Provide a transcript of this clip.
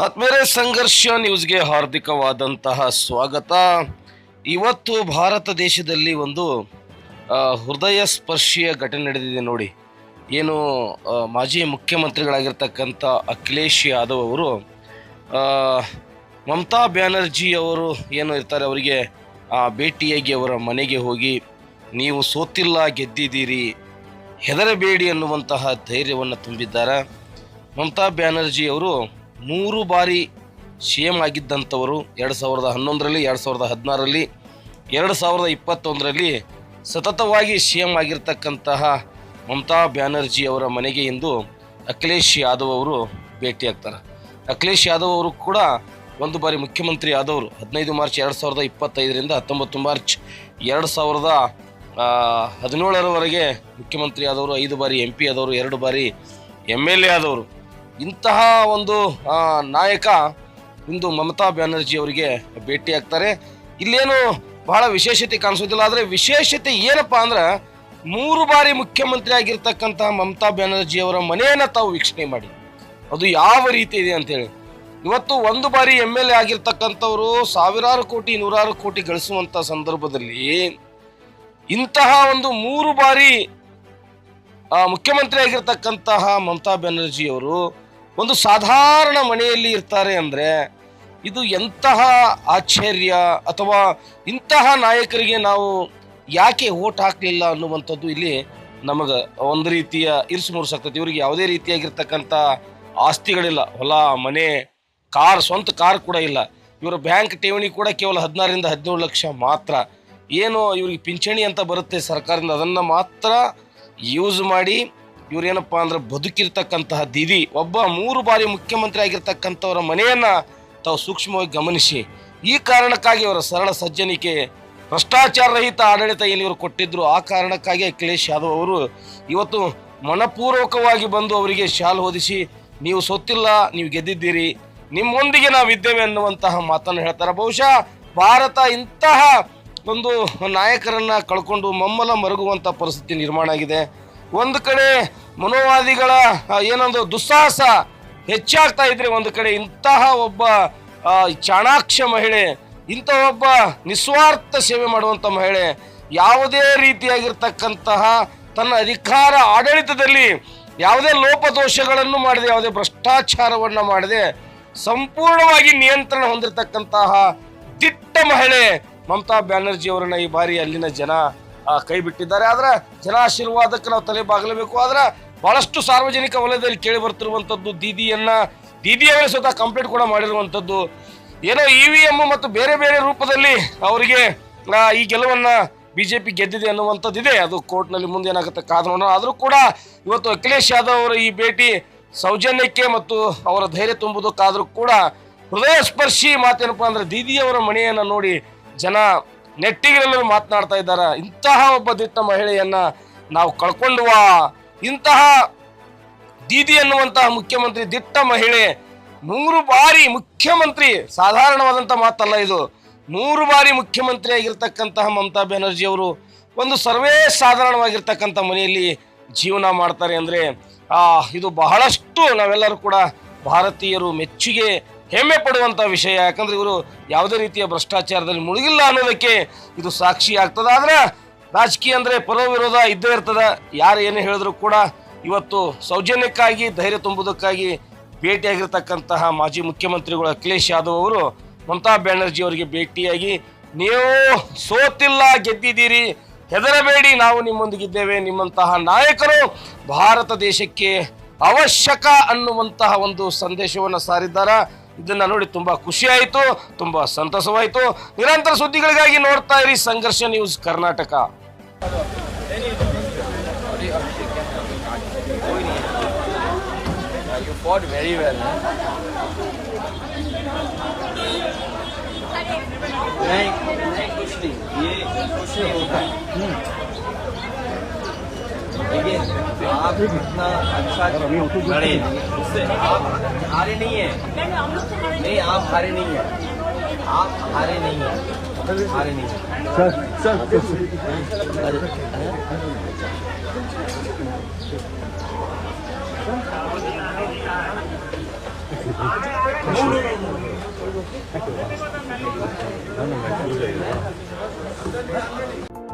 ಆತ್ಮೀಯರೇ, ಸಂಘರ್ಷ ನ್ಯೂಸ್ಗೆ ಹಾರ್ದಿಕವಾದಂತಹ ಸ್ವಾಗತ. ಇವತ್ತು ಭಾರತ ದೇಶದಲ್ಲಿ ಒಂದು ಹೃದಯ ಸ್ಪರ್ಶೀಯ ಘಟನೆ ನಡೆದಿದೆ ನೋಡಿ. ಏನು ಮಾಜಿ ಮುಖ್ಯಮಂತ್ರಿಗಳಾಗಿರ್ತಕ್ಕಂಥ ಅಖಿಲೇಶ್ ಯಾದವ್ ಅವರು ಮಮತಾ ಬ್ಯಾನರ್ಜಿ ಅವರು ಏನು ಇರ್ತಾರೆ ಅವರಿಗೆ ಭೇಟಿಯಾಗಿ ಅವರ ಮನೆಗೆ ಹೋಗಿ ನೀವು ಸೋತಿಲ್ಲ ಗೆದ್ದಿದ್ದೀರಿ, ಹೆದರಬೇಡಿ ಅನ್ನುವಂತಹ ಧೈರ್ಯವನ್ನು ತುಂಬಿದ್ದಾರೆ. ಮಮತಾ ಬ್ಯಾನರ್ಜಿ ಅವರು 3 ಬಾರಿ CM ಆಗಿದ್ದಂಥವರು. 2011ರಲ್ಲಿ, 2016ರಲ್ಲಿ, 2021ರಲ್ಲಿ ಸತತವಾಗಿ CM ಆಗಿರ್ತಕ್ಕಂತಹ ಮಮತಾ ಬ್ಯಾನರ್ಜಿ ಅವರ ಮನೆಗೆ ಇಂದು ಅಖಿಲೇಶ್ ಯಾದವ್ ಅವರು ಭೇಟಿಯಾಗ್ತಾರೆ. ಅಖಿಲೇಶ್ ಯಾದವ್ ಅವರು ಕೂಡ ಒಂದು ಬಾರಿ ಮುಖ್ಯಮಂತ್ರಿ ಆದವರು. 15 ಮಾರ್ಚ್ 2025ರಿಂದ 19 ಮಾರ್ಚ್ 2017ರವರೆಗೆ ಮುಖ್ಯಮಂತ್ರಿ ಆದವರು, 5 ಬಾರಿ MP ಆದವರು, 2 ಬಾರಿ MLA ಆದವರು. ಇಂತಹ ಒಂದು ನಾಯಕ ಇಂದು ಮಮತಾ ಬ್ಯಾನರ್ಜಿ ಅವರಿಗೆ ಭೇಟಿಯಾಗ್ತಾರೆ. ಇಲ್ಲೇನು ಬಹಳ ವಿಶೇಷತೆ ಕಾಣಿಸೋದಿಲ್ಲ. ಆದರೆ ವಿಶೇಷತೆ ಏನಪ್ಪ ಅಂದ್ರೆ 3 ಬಾರಿ ಮುಖ್ಯಮಂತ್ರಿ ಆಗಿರ್ತಕ್ಕಂತಹ ಮಮತಾ ಬ್ಯಾನರ್ಜಿ ಅವರ ಮನೆಯನ್ನು ತಾವು ವೀಕ್ಷಣೆ ಮಾಡಿ, ಅದು ಯಾವ ರೀತಿ ಇದೆ ಅಂತೇಳಿ. ಇವತ್ತು 1 ಬಾರಿ MLA ಆಗಿರ್ತಕ್ಕಂಥವರು ಸಾವಿರಾರು ಕೋಟಿ, ನೂರಾರು ಕೋಟಿ ಗಳಿಸುವಂಥ ಸಂದರ್ಭದಲ್ಲಿ ಇಂತಹ ಒಂದು 3 ಬಾರಿ ಮುಖ್ಯಮಂತ್ರಿ ಆಗಿರ್ತಕ್ಕಂತಹ ಮಮತಾ ಬ್ಯಾನರ್ಜಿ ಅವರು ಒಂದು ಸಾಧಾರಣ ಮನೆಯಲ್ಲಿ ಇರ್ತಾರೆ ಅಂದರೆ ಇದು ಎಂತಹ ಆಶ್ಚರ್ಯ, ಅಥವಾ ಇಂತಹ ನಾಯಕರಿಗೆ ನಾವು ಯಾಕೆ ಓಟ್ ಹಾಕಲಿಲ್ಲ ಅನ್ನುವಂಥದ್ದು ಇಲ್ಲಿ ನಮಗೆ ಒಂದು ರೀತಿಯ ಇರಿಸು ಮುರಿಸಾಗ್ತದೆ. ಇವರಿಗೆ ಯಾವುದೇ ರೀತಿಯಾಗಿರ್ತಕ್ಕಂಥ ಆಸ್ತಿಗಳಿಲ್ಲ, ಹೊಲ ಮನೆ ಕಾರ್, ಸ್ವಂತ ಕಾರ್ ಕೂಡ ಇಲ್ಲ. ಇವರ ಬ್ಯಾಂಕ್ ಠೇವಣಿ ಕೂಡ ಕೇವಲ 16ರಿಂದ 17 ಲಕ್ಷ ಮಾತ್ರ. ಏನು ಇವ್ರಿಗೆ ಪಿಂಚಣಿ ಅಂತ ಬರುತ್ತೆ ಸರ್ಕಾರದಿಂದ, ಅದನ್ನು ಮಾತ್ರ ಯೂಸ್ ಮಾಡಿ ಇವರೇನಪ್ಪ ಅಂದ್ರೆ ಬದುಕಿರ್ತಕ್ಕಂತಹ ದೀದಿ ಒಬ್ಬ 3 ಬಾರಿ ಮುಖ್ಯಮಂತ್ರಿ ಆಗಿರ್ತಕ್ಕಂಥವರ ಮನೆಯನ್ನು ತಾವು ಸೂಕ್ಷ್ಮವಾಗಿ ಗಮನಿಸಿ. ಈ ಕಾರಣಕ್ಕಾಗಿ ಅವರ ಸರಳ ಸಜ್ಜನಿಕೆ, ಭ್ರಷ್ಟಾಚಾರ ರಹಿತ ಆಡಳಿತ ಏನು ಇವರು ಕೊಟ್ಟಿದ್ರು, ಆ ಕಾರಣಕ್ಕಾಗಿ ಅಖಿಲೇಶ್ ಯಾದವ್ ಅವರು ಇವತ್ತು ಮನಪೂರ್ವಕವಾಗಿ ಬಂದು ಅವರಿಗೆ ಶಾಲ್ ಹೊದಿಸಿ ನೀವು ಸೋತಿಲ್ಲ, ನೀವು ಗೆದ್ದಿದ್ದೀರಿ, ನಿಮ್ಮೊಂದಿಗೆ ನಾವಿದ್ದೇವೆ ಅನ್ನುವಂತಹ ಮಾತನ್ನು ಹೇಳ್ತಾರೆ. ಬಹುಶಃ ಭಾರತ ಇಂತಹ ಒಂದು ನಾಯಕರನ್ನು ಕಳ್ಕೊಂಡು ಮಮ್ಮಲ ಮರುಗುವಂಥ ಪರಿಸ್ಥಿತಿ ನಿರ್ಮಾಣ ಆಗಿದೆ. ಒಂದು ಕಡೆ ಮನೋವಾದಿಗಳ ಏನೊಂದು ದುಸ್ಸಾಹಸ ಹೆಚ್ಚಾಗ್ತಾ ಇದ್ರೆ, ಒಂದು ಕಡೆ ಇಂತಹ ಒಬ್ಬ ಚಾಣಾಕ್ಷ ಮಹಿಳೆ, ಇಂತಹ ಒಬ್ಬ ನಿಸ್ವಾರ್ಥ ಸೇವೆ ಮಾಡುವಂಥ ಮಹಿಳೆ, ಯಾವುದೇ ರೀತಿಯಾಗಿರ್ತಕ್ಕಂತಹ ತನ್ನ ಅಧಿಕಾರ ಆಡಳಿತದಲ್ಲಿ ಯಾವುದೇ ಲೋಪದೋಷಗಳನ್ನು ಮಾಡದೆ, ಯಾವುದೇ ಭ್ರಷ್ಟಾಚಾರವನ್ನು ಮಾಡದೆ ಸಂಪೂರ್ಣವಾಗಿ ನಿಯಂತ್ರಣ ಹೊಂದಿರತಕ್ಕಂತಹ ದಿಟ್ಟ ಮಹಿಳೆ ಮಮತಾ ಬ್ಯಾನರ್ಜಿ ಅವರನ್ನ ಈ ಬಾರಿ ಅಲ್ಲಿನ ಜನ ಕೈ ಬಿಟ್ಟಿದ್ದಾರೆ. ಆದ್ರೆ ಜನ ಆಶೀರ್ವಾದಕ್ಕೆ ನಾವು ತಲೆ ಬಾಗಲೇಬೇಕು. ಆದ್ರೆ ಬಹಳಷ್ಟು ಸಾರ್ವಜನಿಕ ವಲಯದಲ್ಲಿ ಕೇಳಿ ಬರ್ತಿರುವಂಥದ್ದು ದೀದಿಯವರೇ ಸ್ವತಃ ಕಂಪ್ಲೇಂಟ್ ಕೂಡ ಮಾಡಿರುವಂಥದ್ದು, ಏನೋ EVM ಮತ್ತು ಬೇರೆ ಬೇರೆ ರೂಪದಲ್ಲಿ ಅವರಿಗೆ ಈ ಗೆಲುವನ್ನ BJP ಗೆದ್ದಿದೆ ಅನ್ನುವಂಥದ್ದಿದೆ. ಅದು ಕೋರ್ಟ್ನಲ್ಲಿ ಮುಂದೆ ಏನಾಗುತ್ತೆ ಕಾದು ನೋಡೋಣ. ಆದರೂ ಕೂಡ ಇವತ್ತು ಅಖಿಲೇಶ್ ಯಾದವ್ ಅವರ ಈ ಭೇಟಿ ಸೌಜನ್ಯಕ್ಕೆ ಮತ್ತು ಅವರ ಧೈರ್ಯ ತುಂಬುವುದಕ್ಕಾದರೂ ಕೂಡ ಹೃದಯ ಸ್ಪರ್ಶಿ ಮಾತೇನಪ್ಪ ಅಂದ್ರೆ ದೀದಿಯವರ ಮನೆಯನ್ನು ನೋಡಿ ಜನ ನೆಟ್ಟಿಗೆಲ್ಲರೂ ಮಾತನಾಡ್ತಾ ಇದ್ದಾರೆ. ಇಂತಹ ಒಬ್ಬ ದಿಟ್ಟ ಮಹಿಳೆಯನ್ನ ನಾವು ಕಳ್ಕೊಂಡ್ವಾ, ಇಂತಹ ದೀದಿ ಅನ್ನುವಂತಹ ಮುಖ್ಯಮಂತ್ರಿ ದಿಟ್ಟ ಮಹಿಳೆ 3 ಬಾರಿ ಮುಖ್ಯಮಂತ್ರಿ, ಸಾಧಾರಣವಾದಂಥ ಮಾತಲ್ಲ ಇದು. 3 ಬಾರಿ ಮುಖ್ಯಮಂತ್ರಿ ಆಗಿರ್ತಕ್ಕಂತಹ ಮಮತಾ ಬ್ಯಾನರ್ಜಿ ಅವರು ಒಂದು ಸರ್ವೇ ಸಾಧಾರಣವಾಗಿರ್ತಕ್ಕಂಥ ಮನೆಯಲ್ಲಿ ಜೀವನ ಮಾಡ್ತಾರೆ ಅಂದರೆ ಇದು ಬಹಳಷ್ಟು ನಾವೆಲ್ಲರೂ ಕೂಡ ಭಾರತೀಯರು ಮೆಚ್ಚುಗೆ ಹೆಮ್ಮೆ ಪಡುವಂಥ ವಿಷಯ. ಯಾಕಂದ್ರೆ ಇವರು ಯಾವುದೇ ರೀತಿಯ ಭ್ರಷ್ಟಾಚಾರದಲ್ಲಿ ಮುಳುಗಿಲ್ಲ ಅನ್ನೋದಕ್ಕೆ ಇದು ಸಾಕ್ಷಿ ಆಗ್ತದೆ. ಆದ್ರೆ ರಾಜಕೀಯ ಅಂದರೆ ಪರ ವಿರೋಧ ಇದ್ದೇ ಇರ್ತದೆ. ಯಾರು ಏನೇ ಹೇಳಿದ್ರು ಕೂಡ ಇವತ್ತು ಸೌಜನ್ಯಕ್ಕಾಗಿ, ಧೈರ್ಯ ತುಂಬುವುದಕ್ಕಾಗಿ ಭೇಟಿಯಾಗಿರ್ತಕ್ಕಂತಹ ಮಾಜಿ ಮುಖ್ಯಮಂತ್ರಿಗಳು ಅಖಿಲೇಶ್ ಯಾದವ್ ಅವರು ಮಮತಾ ಬ್ಯಾನರ್ಜಿ ಅವರಿಗೆ ಭೇಟಿಯಾಗಿ ನೀವು ಸೋತಿಲ್ಲ ಗೆದ್ದಿದ್ದೀರಿ, ಹೆದರಬೇಡಿ, ನಾವು ನಿಮ್ಮೊಂದಿಗಿದ್ದೇವೆ, ನಿಮ್ಮಂತಹ ನಾಯಕರು ಭಾರತ ದೇಶಕ್ಕೆ ಅವಶ್ಯಕ ಅನ್ನುವಂತಹ ಒಂದು ಸಂದೇಶವನ್ನು ಸಾರಿದ್ದಾರೆ. ಇದನ್ನ ನೋಡಿ ತುಂಬಾ ಖುಷಿ ಆಯಿತು, ತುಂಬಾ ಸಂತಸವಾಯಿತು. ನಿರಂತರ ಸುದ್ದಿಗಳಿಗಾಗಿ ನೋಡ್ತಾ ಇರಿ ಸಂಘರ್ಷ ನ್ಯೂಸ್ ಕರ್ನಾಟಕ. देखिए आप इतना अच्छा लड़े, उससे आप हारे नहीं है। नहीं, आप हारे नहीं है, आप हारे नहीं है, हारे नहीं है। Sir No.